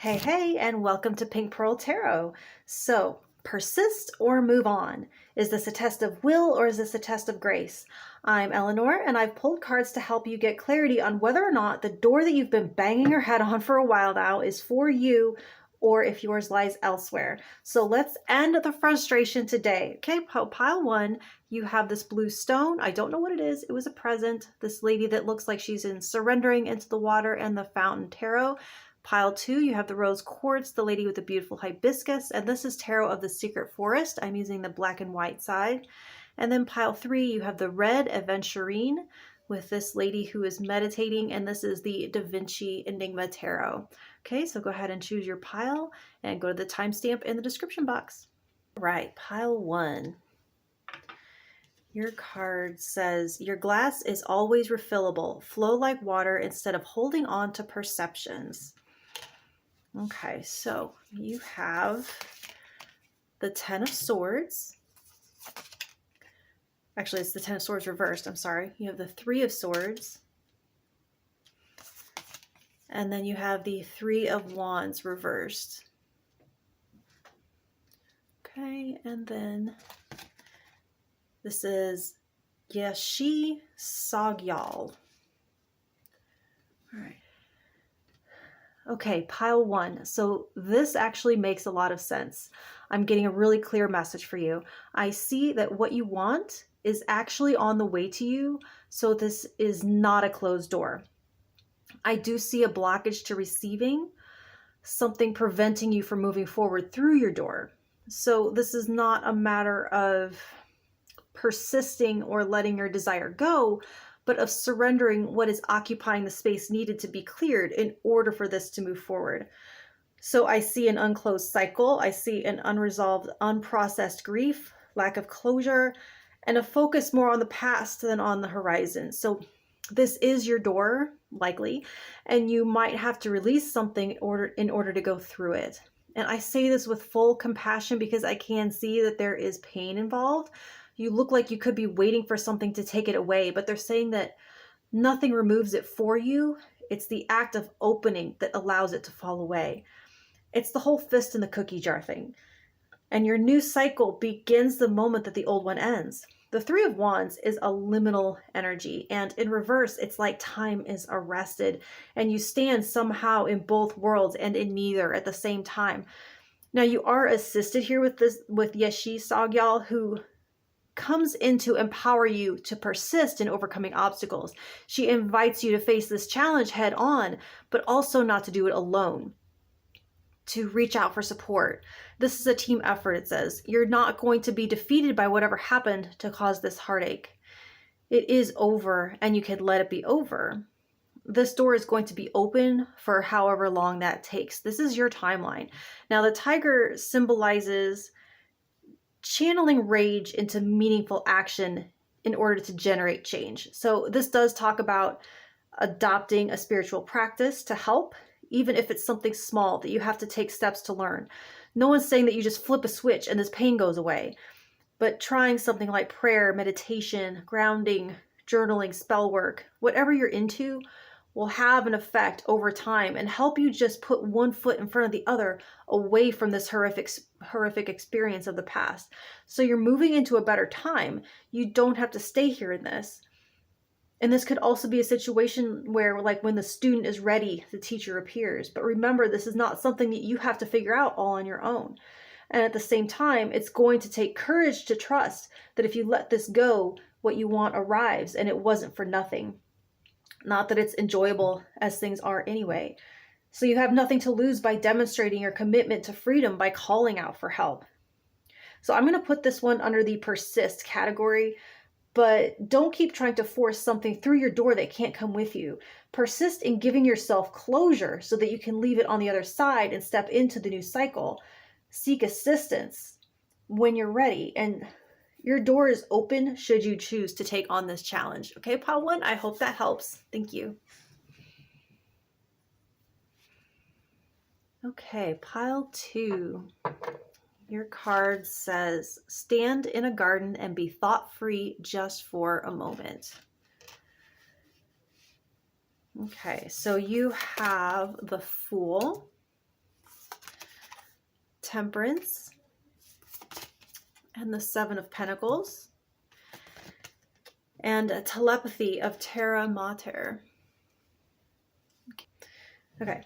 Hey, hey, and welcome to Pink Pearl Tarot. So, persist or move on? Is this a test of will or is this a test of grace? I'm Eleanor, and I've pulled cards to help you get clarity on whether or not the door that you've been banging your head on for a while now is for you or if yours lies elsewhere. So let's end the frustration today. Okay, pile one, you have this blue stone. I don't know what it is. It was a present. This lady that looks like she's surrendering into the water and the fountain tarot. Pile two, you have the rose quartz, the lady with the beautiful hibiscus, and this is tarot of the secret forest. I'm using the black and white side. And then pile three, you have the red aventurine with this lady who is meditating, and this is the DaVinci Enigma tarot. Okay, so go ahead and choose your pile and go to the timestamp in the description box. All right, pile one. Your card says, your glass is always refillable. Flow like water instead of holding on to perceptions. Okay, so you have the Ten of Swords. Actually, it's the Ten of Swords reversed. I'm sorry. You have the Three of Swords. And then you have the Three of Wands reversed. Okay, and then this is Yashi Sagyal. All right. Okay, pile one. So this actually makes a lot of sense. I'm getting a really clear message for you. I see that what you want is actually on the way to you. So this is not a closed door. I do see a blockage to receiving, something preventing you from moving forward through your door. So this is not a matter of persisting or letting your desire go, but of surrendering what is occupying the space needed to be cleared in order for this to move forward. So I see an unclosed cycle. I see an unresolved, unprocessed grief, lack of closure, and a focus more on the past than on the horizon. So this is your door, likely, and you might have to release something in order to go through it. And I say this with full compassion because I can see that there is pain involved. You look like you could be waiting for something to take it away, but they're saying that nothing removes it for you. It's the act of opening that allows it to fall away. It's the whole fist in the cookie jar thing. And your new cycle begins the moment that the old one ends. The Three of Wands is a liminal energy, and in reverse, it's like time is arrested, and you stand somehow in both worlds and in neither at the same time. Now, you are assisted here with Yashi Sagyal, who comes in to empower you to persist in overcoming obstacles. She invites you to face this challenge head on, but also not to do it alone, to reach out for support. This is a team effort, it says. You're not going to be defeated by whatever happened to cause this heartache. It is over, and you can let it be over. This door is going to be open for however long that takes. This is your timeline. Now, the tiger symbolizes channeling rage into meaningful action in order to generate change. So this does talk about adopting a spiritual practice to help, even if it's something small that you have to take steps to learn. No one's saying that you just flip a switch and this pain goes away, but trying something like prayer, meditation, grounding, journaling, spell work, whatever you're into, will have an effect over time and help you just put one foot in front of the other away from this horrific experience of the past. So you're moving into a better time. You don't have to stay here in this. And this could also be a situation where, like, when the student is ready, the teacher appears. But remember, this is not something that you have to figure out all on your own. And at the same time, it's going to take courage to trust that if you let this go, what you want arrives, and it wasn't for nothing. Not that it's enjoyable as things are anyway. So you have nothing to lose by demonstrating your commitment to freedom by calling out for help. So I'm going to put this one under the persist category, but don't keep trying to force something through your door that can't come with you. Persist in giving yourself closure so that you can leave it on the other side and step into the new cycle. Seek assistance when you're ready, and your door is open should you choose to take on this challenge. Okay, pile one, I hope that helps. Thank you. Okay, pile two. Your card says, stand in a garden and be thought-free just for a moment. Okay, so you have the Fool, Temperance and the Seven of Pentacles, and a Telepathy of Terra Mater. Okay.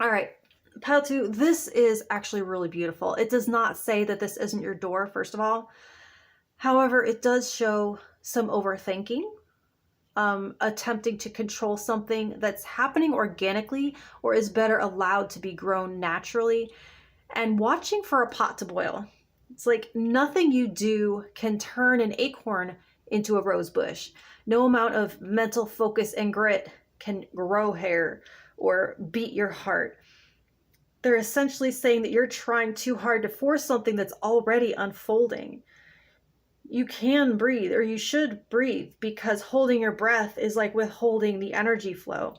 All right. Pile 2, this is actually really beautiful. It does not say that this isn't your door, first of all. However, it does show some overthinking, attempting to control something that's happening organically or is better allowed to be grown naturally, and watching for a pot to boil. It's like nothing you do can turn an acorn into a rose bush. No amount of mental focus and grit can grow hair or beat your heart. They're essentially saying that you're trying too hard to force something that's already unfolding. You can breathe, or you should breathe, because holding your breath is like withholding the energy flow.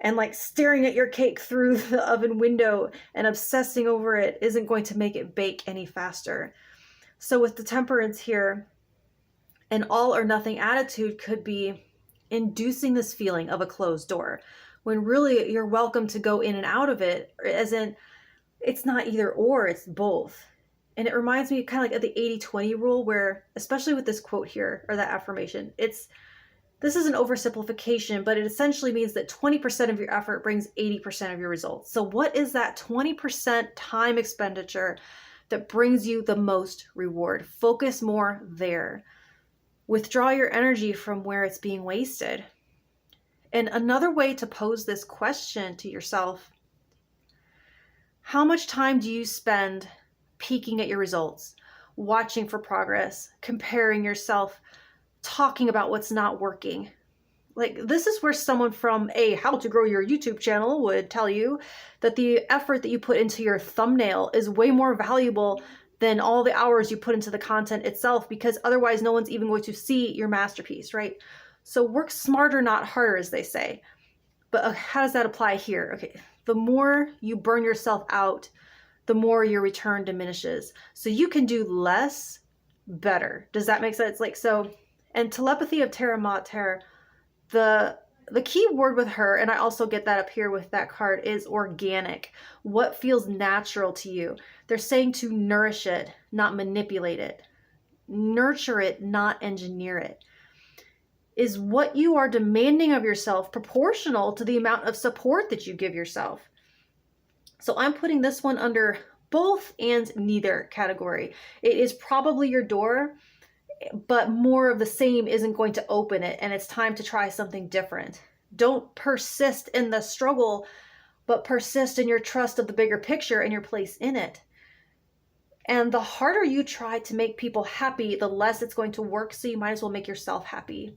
And like staring at your cake through the oven window and obsessing over it isn't going to make it bake any faster. So with the Temperance here, an all or nothing attitude could be inducing this feeling of a closed door, when really you're welcome to go in and out of it, as in it's not either or, it's both. And it reminds me kind of like of the 80-20 rule, where, especially with this quote here, or that affirmation, this is an oversimplification, but it essentially means that 20% of your effort brings 80% of your results. So what is that 20% time expenditure that brings you the most reward? Focus more there. Withdraw your energy from where it's being wasted. And another way to pose this question to yourself: how much time do you spend peeking at your results, watching for progress, comparing yourself, talking about what's not working? Like, this is where someone from a How to Grow Your YouTube channel would tell you that the effort that you put into your thumbnail is way more valuable than all the hours you put into the content itself, because otherwise no one's even going to see your masterpiece, right? So work smarter, not harder, as they say. But how does that apply here? Okay, the more you burn yourself out, the more your return diminishes. So you can do less better. Does that make sense? Like, so, and Telepathy of Terra Mater, the key word with her, and I also get that up here with that card, is organic. What feels natural to you? They're saying to nourish it, not manipulate it. Nurture it, not engineer it. Is what you are demanding of yourself proportional to the amount of support that you give yourself? So I'm putting this one under both and neither category. It is probably your door, but more of the same isn't going to open it, and it's time to try something different. Don't persist in the struggle, but persist in your trust of the bigger picture and your place in it. And the harder you try to make people happy, the less it's going to work, so you might as well make yourself happy.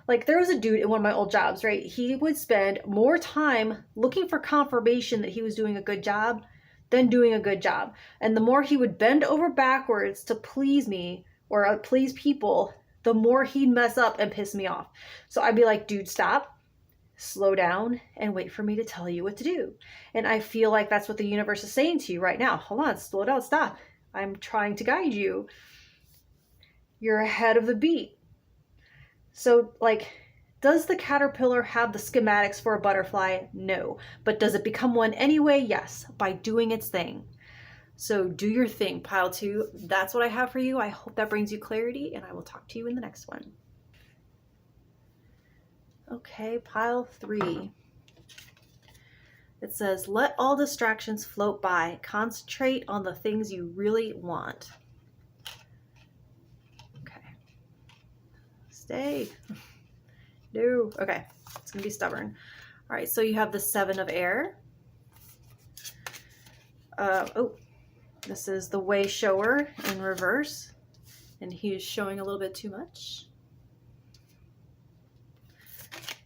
Like, there was a dude in one of my old jobs, right? He would spend more time looking for confirmation that he was doing a good job than doing a good job. And the more he would bend over backwards to please me or please people, the more he'd mess up and piss me off. So I'd be like, dude, stop, slow down, and wait for me to tell you what to do. And I feel like that's what the universe is saying to you right now. Hold on, slow down, stop. I'm trying to guide you. You're ahead of the beat. So, like, does the caterpillar have the schematics for a butterfly? No. But does it become one anyway? Yes, by doing its thing. So do your thing, pile 2. That's what I have for you. I hope that brings you clarity, and I will talk to you in the next one. Okay, pile 3. It says, let all distractions float by. Concentrate on the things you really want. Stay. No. Okay. It's going to be stubborn. All right. So you have the 7 of air. This is the way shower in reverse. And he's showing a little bit too much.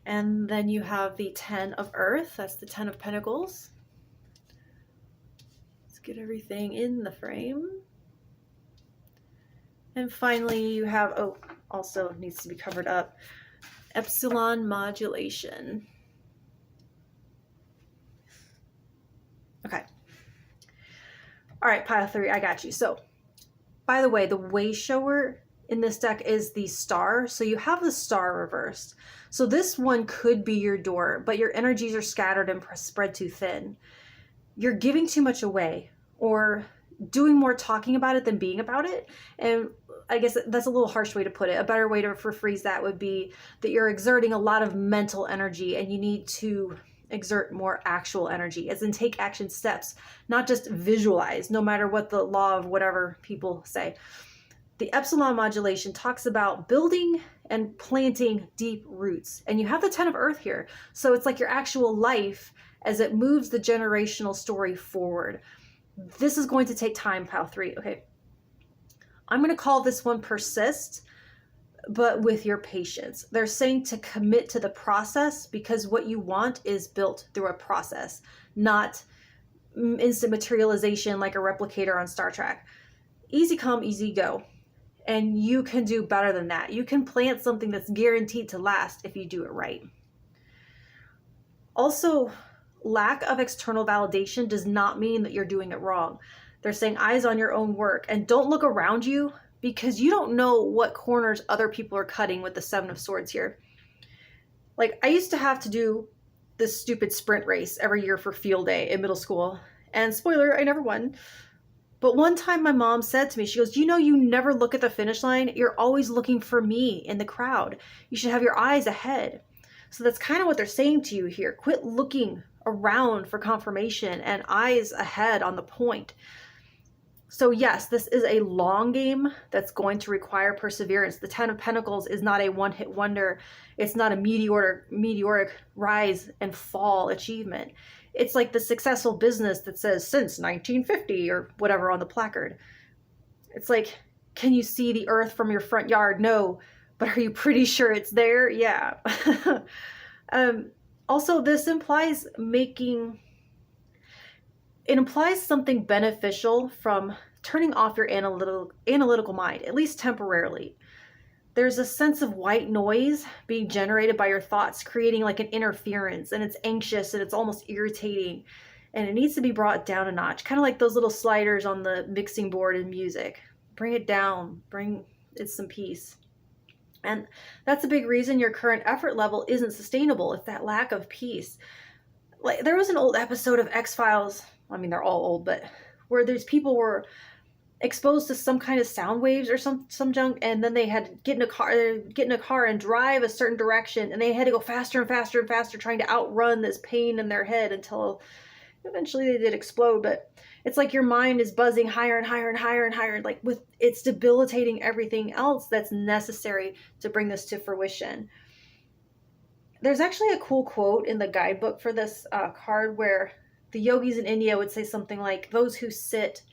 And then you have the 10 of earth. That's the 10 of pentacles. Let's get everything in the frame. And finally you have, also needs to be covered up, epsilon modulation. Okay. All right, pile 3, I got you. So, by the way, the way shower in this deck is the star. So you have the star reversed. So this one could be your door, but your energies are scattered and spread too thin. you're giving too much away or doing more talking about it than being about it. And I guess that's a little harsh way to put it. A better way to phrase that would be that you're exerting a lot of mental energy and you need to exert more actual energy, as in take action steps, not just visualize, no matter what the law of whatever people say. The epsilon modulation talks about building and planting deep roots. And you have the 10 of Earth here. So it's like your actual life as it moves the generational story forward. This is going to take time, pile 3. Okay. I'm going to call this one persist, but with your patience. They're saying to commit to the process because what you want is built through a process, not instant materialization like a replicator on Star Trek. Easy come, easy go. And you can do better than that. You can plant something that's guaranteed to last if you do it right. Also, lack of external validation does not mean that you're doing it wrong. They're saying eyes on your own work and don't look around you because you don't know what corners other people are cutting with the 7 of Swords here. Like, I used to have to do this stupid sprint race every year for field day in middle school. And spoiler, I never won. But one time my mom said to me, she goes, you know, you never look at the finish line. You're always looking for me in the crowd. You should have your eyes ahead. So that's kind of what they're saying to you here. Quit looking around for confirmation and eyes ahead on the point. So yes, this is a long game that's going to require perseverance. The 10 of Pentacles is not a one-hit wonder. It's not a meteoric rise and fall achievement. It's like the successful business that says since 1950 or whatever on the placard. It's like, can you see the earth from your front yard? No. But are you pretty sure it's there? Yeah. Also, this implies it implies something beneficial from turning off your analytical mind, at least temporarily. There's a sense of white noise being generated by your thoughts, creating like an interference, and it's anxious and it's almost irritating, and it needs to be brought down a notch, kind of like those little sliders on the mixing board in music. Bring it down, bring it some peace. And that's a big reason your current effort level isn't sustainable. It's that lack of peace. Like, there was an old episode of X-Files, I mean, they're all old, but where these people were exposed to some kind of sound waves or some junk, and then they had to get in a car and drive a certain direction, and they had to go faster and faster and faster trying to outrun this pain in their head until eventually they did explode. But it's like your mind is buzzing higher and higher and higher and higher, like with it's debilitating everything else that's necessary to bring this to fruition. There's actually a cool quote in the guidebook for this card where the yogis in India would say something like, those who sit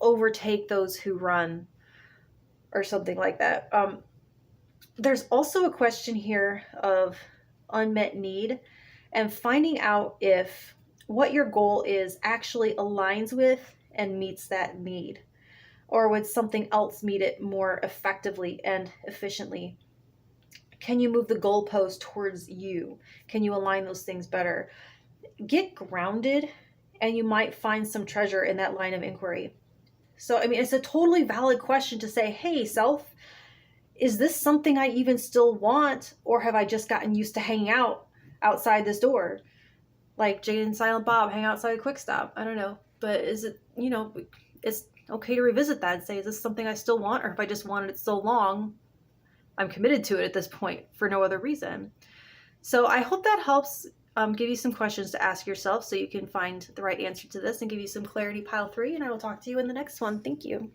overtake those who run, or something like that. There's also a question here of unmet need and finding out if what your goal is actually aligns with and meets that need, or would something else meet it more effectively and efficiently. Can you move the goalpost towards you? Can you align those things better? Get grounded and you might find some treasure in that line of inquiry. So, I mean, it's a totally valid question to say, hey, self, is this something I even still want? Or have I just gotten used to hanging out outside this door? Like Jade and Silent Bob hang outside Quick Stop. I don't know. But is it, you know, it's okay to revisit that and say, is this something I still want? Or if I just wanted it so long, I'm committed to it at this point for no other reason. So I hope that helps give you some questions to ask yourself so you can find the right answer to this and give you some clarity, pile 3, and I will talk to you in the next one. Thank you.